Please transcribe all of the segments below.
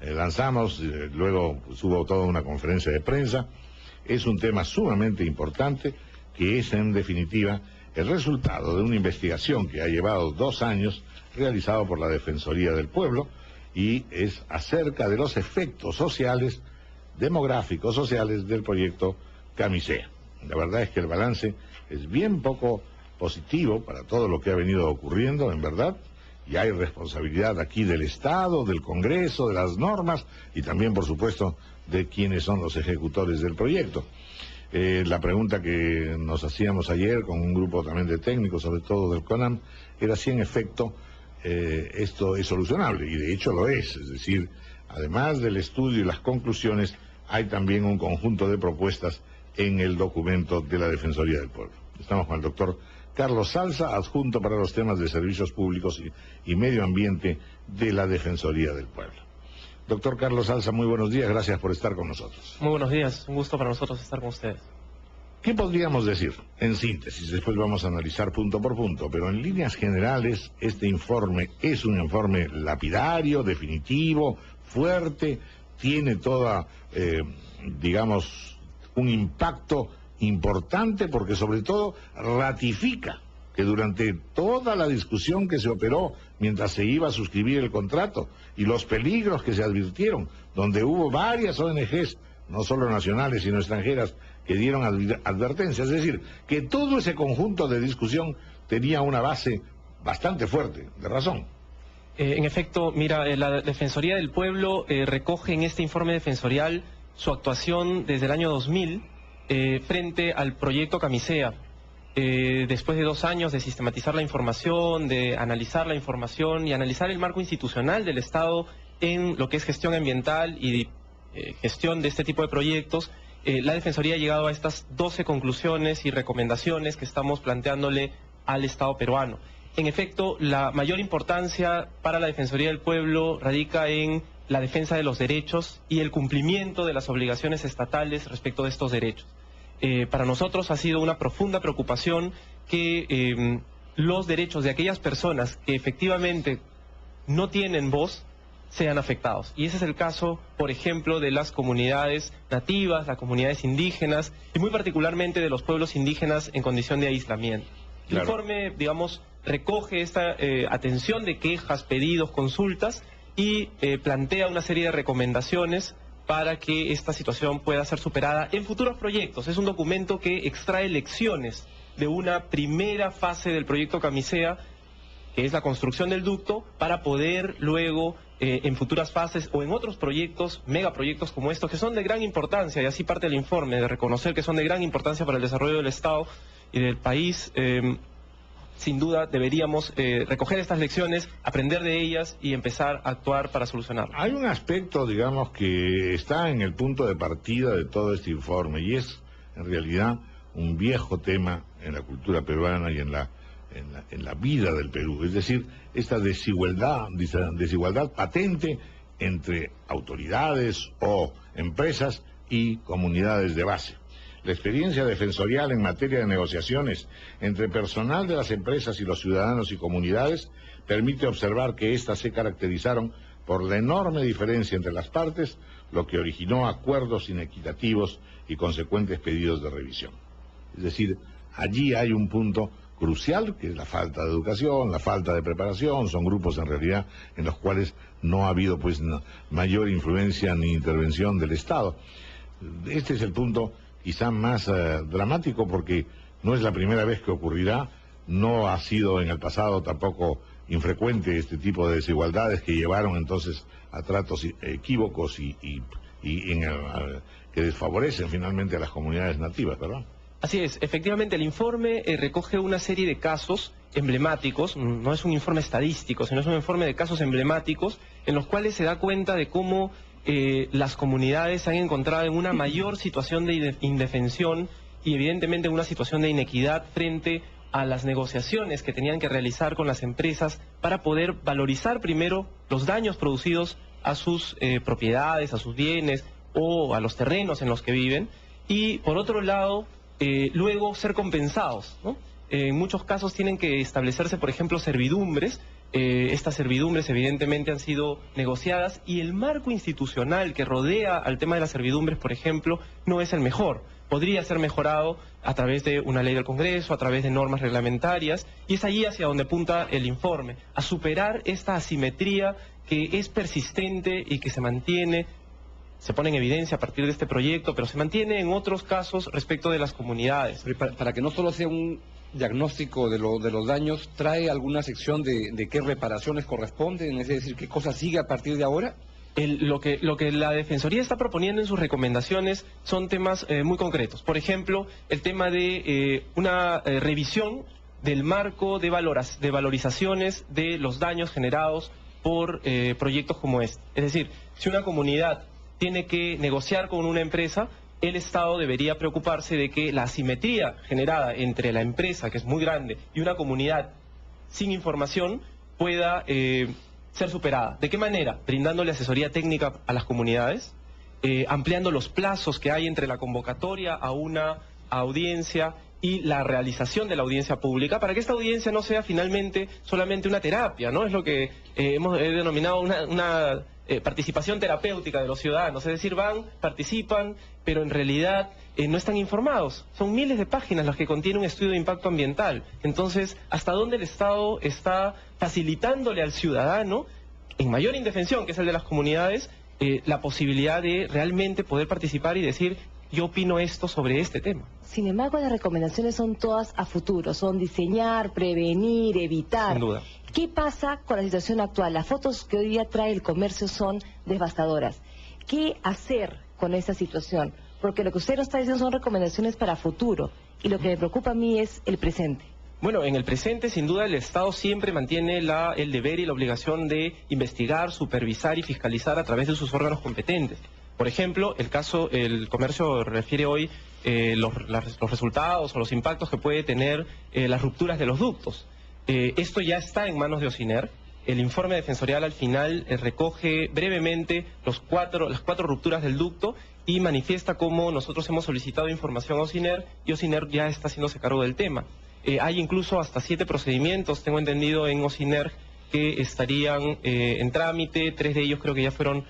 lanzamos, luego pues, hubo toda una conferencia de prensa. Es un tema sumamente importante que es en definitiva el resultado de una investigación que ha llevado 2 años realizado por la Defensoría del Pueblo y es acerca de los efectos sociales, demográficos sociales del proyecto Camisea. La verdad es que el balance es bien poco positivo para todo lo que ha venido ocurriendo, en verdad, y hay responsabilidad aquí del Estado, del Congreso, de las normas y también, por supuesto, de quienes son los ejecutores del proyecto. La pregunta que nos hacíamos ayer con un grupo también de técnicos, sobre todo del CONAM, era si en efecto esto es solucionable, y de hecho lo es decir, además del estudio y las conclusiones, hay también un conjunto de propuestas en el documento de la Defensoría del Pueblo. Estamos con el doctor Carlos Salza, adjunto para los temas de servicios públicos y medio ambiente de la Defensoría del Pueblo. Doctor Carlos Salza, muy buenos días, gracias por estar con nosotros. Muy buenos días, un gusto para nosotros estar con ustedes. ¿Qué podríamos decir? En síntesis, después vamos a analizar punto por punto, pero en líneas generales, este informe es un informe lapidario, definitivo, fuerte, tiene toda, digamos, un impacto importante porque sobre todo ratifica que durante toda la discusión que se operó mientras se iba a suscribir el contrato y los peligros que se advirtieron, donde hubo varias ONGs, no solo nacionales sino extranjeras, que dieron advertencias, es decir, que todo ese conjunto de discusión tenía una base bastante fuerte, de razón. En efecto, mira, la Defensoría del Pueblo recoge en este informe defensorial su actuación desde el año 2000 frente al proyecto Camisea. Después de 2 años de sistematizar la información, de analizar la información y analizar el marco institucional del Estado en lo que es gestión ambiental y gestión de este tipo de proyectos, la Defensoría ha llegado a estas 12 conclusiones y recomendaciones que estamos planteándole al Estado peruano. En efecto, la mayor importancia para la Defensoría del Pueblo radica en la defensa de los derechos y el cumplimiento de las obligaciones estatales respecto de estos derechos. Para nosotros ha sido una profunda preocupación que los derechos de aquellas personas que efectivamente no tienen voz sean afectados. Y ese es el caso, por ejemplo, de las comunidades nativas, las comunidades indígenas y muy particularmente de los pueblos indígenas en condición de aislamiento. El informe, digamos, recoge esta atención de quejas, pedidos, consultas y plantea una serie de recomendaciones para que esta situación pueda ser superada en futuros proyectos. Es un documento que extrae lecciones de una primera fase del proyecto Camisea, que es la construcción del ducto, para poder luego, en futuras fases o en otros proyectos, megaproyectos como estos, que son de gran importancia, y así parte el informe, de reconocer que son de gran importancia para el desarrollo del Estado y del país, sin duda deberíamos recoger estas lecciones, aprender de ellas y empezar a actuar para solucionarlo. Hay un aspecto, digamos, que está en el punto de partida de todo este informe y es, en realidad, un viejo tema en la cultura peruana y en la vida del Perú, es decir, esta desigualdad patente entre autoridades o empresas y comunidades de base. La experiencia defensorial en materia de negociaciones entre personal de las empresas y los ciudadanos y comunidades permite observar que éstas se caracterizaron por la enorme diferencia entre las partes, lo que originó acuerdos inequitativos y consecuentes pedidos de revisión. Es decir, allí hay un punto crucial, que es la falta de educación, la falta de preparación. Son grupos en realidad en los cuales no ha habido pues mayor influencia ni intervención del Estado. Este es el punto quizá más dramático porque no es la primera vez que ocurrirá, no ha sido en el pasado tampoco infrecuente este tipo de desigualdades que llevaron entonces a tratos equívocos que desfavorecen finalmente a las comunidades nativas, ¿verdad? Así es, efectivamente el informe recoge una serie de casos emblemáticos, no es un informe estadístico, sino es un informe de casos emblemáticos en los cuales se da cuenta de cómo las comunidades se han encontrado en una mayor situación de indefensión y evidentemente en una situación de inequidad frente a las negociaciones que tenían que realizar con las empresas para poder valorizar primero los daños producidos a sus propiedades, a sus bienes o a los terrenos en los que viven y por otro lado luego ser compensados, ¿no? En muchos casos tienen que establecerse, por ejemplo, servidumbres Estas servidumbres evidentemente han sido negociadas y el marco institucional que rodea al tema de las servidumbres, por ejemplo, no es el mejor. Podría ser mejorado a través de una ley del Congreso, a través de normas reglamentarias, y es allí hacia donde apunta el informe, a superar esta asimetría que es persistente y que se mantiene, se pone en evidencia a partir de este proyecto, pero se mantiene en otros casos respecto de las comunidades. Pero para que no solo sea un diagnóstico de los daños, ¿trae alguna sección de qué reparaciones corresponden? Es decir, ¿qué cosa sigue a partir de ahora? Lo que la Defensoría está proponiendo en sus recomendaciones son temas muy concretos. Por ejemplo, el tema de una revisión del marco de valorizaciones de los daños generados por proyectos como este. Es decir, si una comunidad tiene que negociar con una empresa, el Estado debería preocuparse de que la asimetría generada entre la empresa, que es muy grande, y una comunidad sin información pueda ser superada. ¿De qué manera? Brindándole asesoría técnica a las comunidades, ampliando los plazos que hay entre la convocatoria a una audiencia y la realización de la audiencia pública, para que esta audiencia no sea finalmente solamente una terapia, ¿no? Es lo que hemos denominado una participación terapéutica de los ciudadanos, es decir, van, participan, pero en realidad no están informados. Son miles de páginas las que contiene un estudio de impacto ambiental. Entonces, ¿hasta dónde el Estado está facilitándole al ciudadano, en mayor indefensión, que es el de las comunidades, la posibilidad de realmente poder participar y decir, yo opino esto sobre este tema? Sin embargo, las recomendaciones son todas a futuro, son diseñar, prevenir, evitar. Sin duda. ¿Qué pasa con la situación actual? Las fotos que hoy día trae el comercio son devastadoras. ¿Qué hacer con esta situación? Porque lo que usted nos está diciendo son recomendaciones para futuro, y lo que me preocupa a mí es el presente. Bueno, en el presente, sin duda, el Estado siempre mantiene el deber y la obligación de investigar, supervisar y fiscalizar a través de sus órganos competentes. Por ejemplo, el comercio refiere hoy los resultados o los impactos que puede tener las rupturas de los ductos. Esto ya está en manos de OCINER. El informe defensorial al final recoge brevemente las cuatro rupturas del ducto y manifiesta cómo nosotros hemos solicitado información a OCINER y OCINER ya está haciéndose cargo del tema. Hay incluso hasta 7 procedimientos, tengo entendido, en OCINER que estarían en trámite, 3 de ellos creo que ya fueron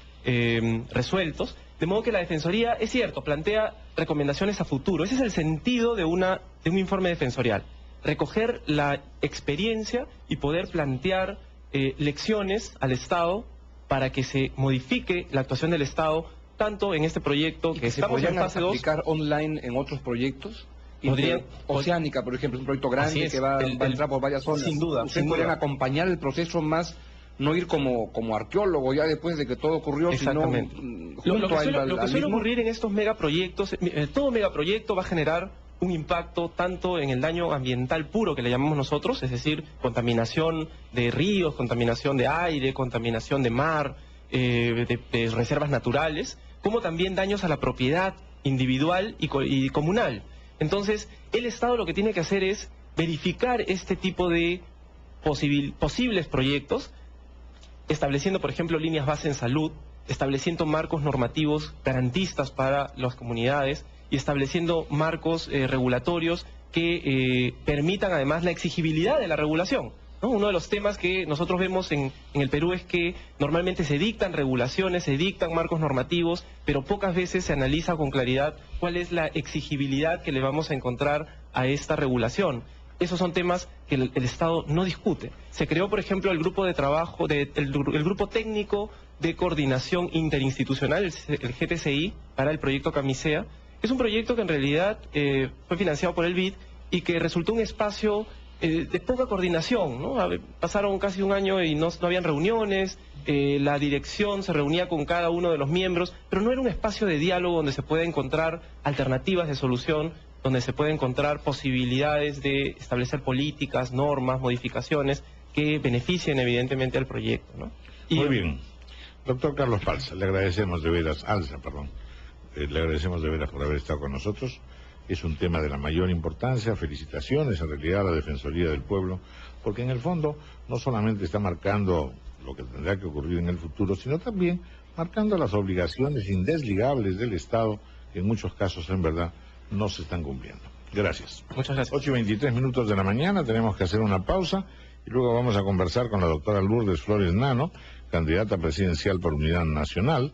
resueltos, de modo que la Defensoría, es cierto, plantea recomendaciones a futuro. Ese es el sentido de un informe defensorial, recoger la experiencia y poder plantear lecciones al Estado para que se modifique la actuación del Estado, tanto en este proyecto que estamos en fase 2. ¿Aplicar online en otros proyectos? Podría, Oceánica, por ejemplo, es un proyecto grande que va a entrar por varias zonas. Sin duda. ¿Ustedes podrían acompañar el proceso más, no ir como arqueólogo ya después de que todo ocurrió, sino lo que suele ocurrir en estos megaproyectos, todo megaproyecto va a generar un impacto tanto en el daño ambiental puro que le llamamos nosotros, es decir, contaminación de ríos, contaminación de aire, contaminación de mar, de reservas naturales, como también daños a la propiedad individual y comunal. Entonces, el Estado lo que tiene que hacer es verificar este tipo de posibles proyectos, estableciendo, por ejemplo, líneas base en salud, estableciendo marcos normativos garantistas para las comunidades y estableciendo marcos regulatorios que permitan además la exigibilidad de la regulación, ¿no? Uno de los temas que nosotros vemos en el Perú es que normalmente se dictan regulaciones, se dictan marcos normativos, pero pocas veces se analiza con claridad cuál es la exigibilidad que le vamos a encontrar a esta regulación. Esos son temas que el Estado no discute. Se creó, por ejemplo, el grupo de trabajo, el grupo técnico de coordinación interinstitucional, el GTCI, para el proyecto Camisea. Es un proyecto que en realidad fue financiado por el BID y que resultó un espacio de poca coordinación, ¿no? Pasaron casi un año y no habían reuniones, la dirección se reunía con cada uno de los miembros, pero no era un espacio de diálogo donde se pueda encontrar alternativas de solución, donde se puede encontrar posibilidades de establecer políticas, normas, modificaciones que beneficien evidentemente al proyecto, ¿no? Muy bien. Doctor Carlos Alza, le agradecemos de veras, le agradecemos de veras por haber estado con nosotros. Es un tema de la mayor importancia. Felicitaciones en realidad a la Defensoría del Pueblo, porque en el fondo no solamente está marcando lo que tendrá que ocurrir en el futuro, sino también marcando las obligaciones indesligables del Estado, que en muchos casos en verdad no se están cumpliendo. Gracias. Muchas gracias. 8:23 de la mañana, tenemos que hacer una pausa Y luego vamos a conversar con la doctora Lourdes Flores Nano, candidata presidencial por Unidad Nacional,